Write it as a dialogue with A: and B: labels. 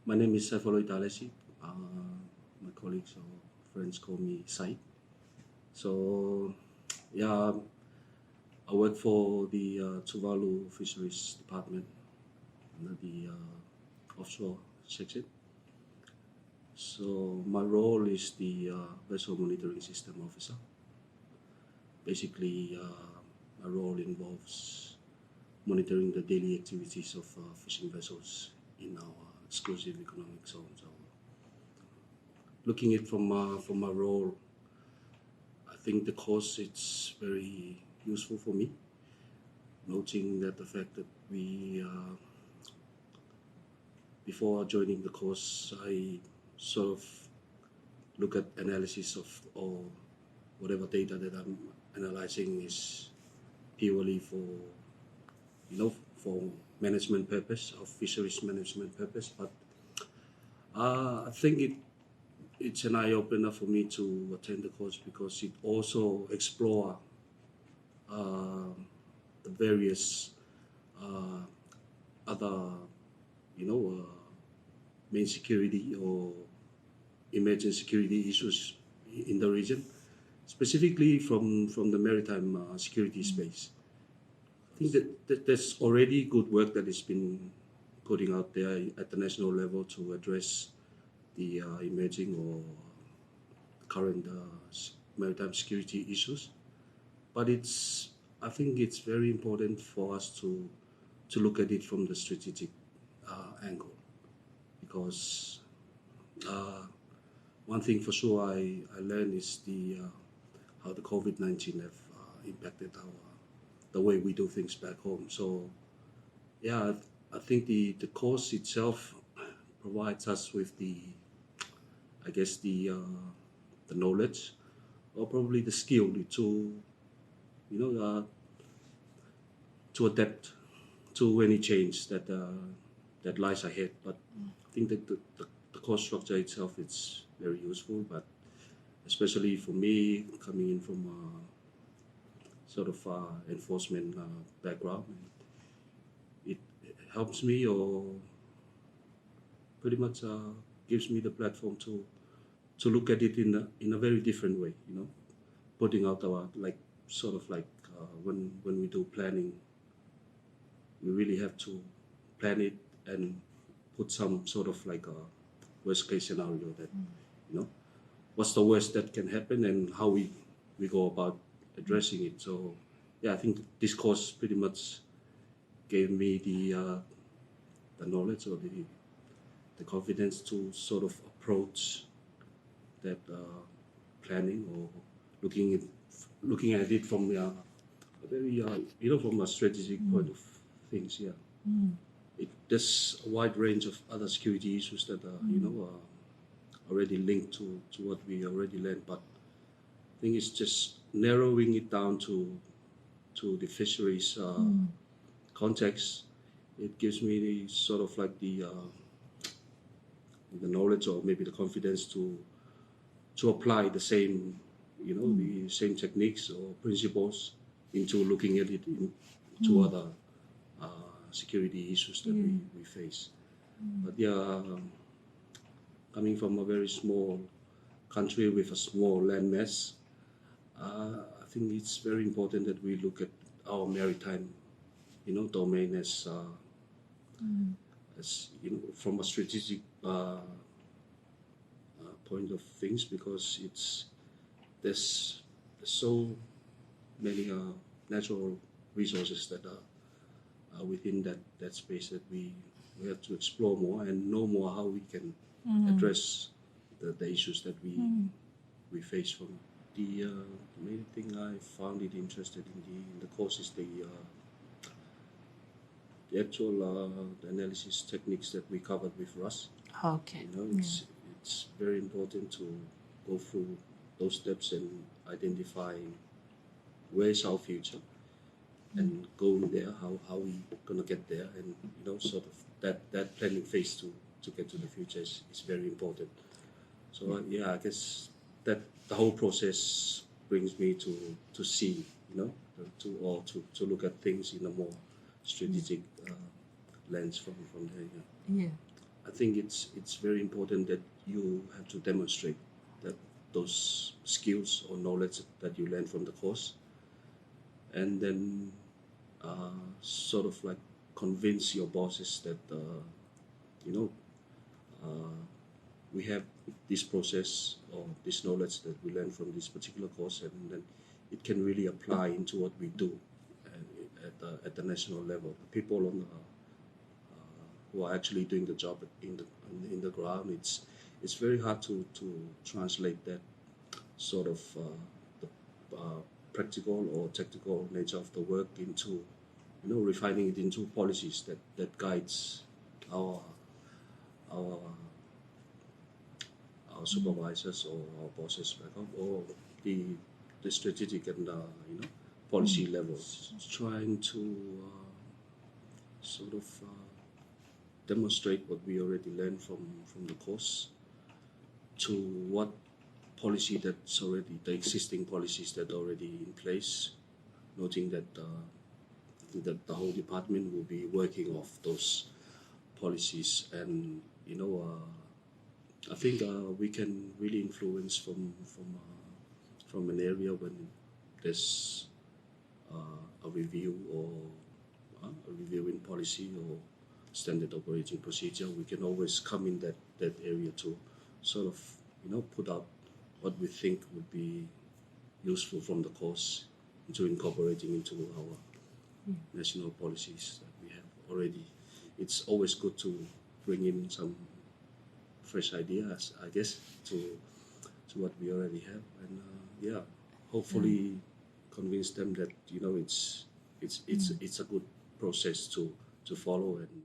A: My name is Saifoloi Talesi. My colleagues or friends call me Sai. So, yeah, I work for the Tuvalu Fisheries Department under the offshore section. So, my role is the vessel monitoring system officer. Basically, my role involves monitoring the daily activities of fishing vessels in our exclusive economic zone. So, looking at it from my role, I think the course it's very useful for me. Noting that the fact that we before joining the course, I sort of look at analysis of or whatever data that I'm analyzing is purely for for management purpose or fisheries management purpose, but I think it's an eye opener for me to attend the course because it also explore the various other main security or emerging security issues in the region, specifically from the maritime security space. I think that there's already good work that has been putting out there at the national level to address the emerging or current maritime security issues. But I think it's very important for us to look at it from the strategic angle, because one thing for sure I learned is how the COVID-19 have impacted the way we do things back home. So yeah, I think the course itself provides us with the knowledge or probably the skill to to adapt to any change that lies ahead. But I think that the course structure itself is very useful, but especially for me coming in from sort of enforcement background, it helps me or pretty much gives me the platform to look at it in a very different way, putting out our when we do planning, we really have to plan it and put some sort of like a worst case scenario that what's the worst that can happen and how we go about addressing it. So yeah, I think this course pretty much gave me the knowledge or the confidence to sort of approach that planning or looking at it from a very from a strategic point of things. Yeah, there's a wide range of other security issues that already linked to what we already learned, but I think it's just narrowing it down to the fisheries context. It gives me the sort of like the knowledge or maybe the confidence to apply the same the same techniques or principles into looking at it into other security issues that we face. But yeah, coming from a very small country with a small landmass, I think it's very important that we look at our maritime domain as from a strategic point of things, because there's so many natural resources that are within that space that we have to explore more and know more how we can address the issues that we face from. The main thing I found it interested in the course is the actual the analysis techniques that we covered with Russ.
B: Okay.
A: It's very important to go through those steps and identifying where's our future and going there, how we gonna get there, and sort of that planning phase to get to the future is very important. So yeah, I guess that the whole process brings me to see to look at things in a more strategic lens from there.
B: Yeah.
A: I think it's very important that you have to demonstrate that those skills or knowledge that you learn from the course, and then sort of like convince your bosses that you know we have this process or this knowledge that we learn from this particular course, and then it can really apply into what we do at the national level. The people on who are actually doing the job in the ground, it's very hard to translate that sort of the practical or technical nature of the work into refining it into policies that guides our our supervisors or our bosses back up, or the strategic and policy levels, trying to sort of demonstrate what we already learned from the course to what policy that's already the existing policies that are already in place, noting that that the whole department will be working off those policies, and I think we can really influence from an area when there's a review or a review in policy or standard operating procedure. We can always come in that area to sort of put out what we think would be useful from the course into incorporating into our national policies that we have already. It's always good to bring in some fresh ideas, I guess, to what we already have, and hopefully convince them that it's a good process to follow, and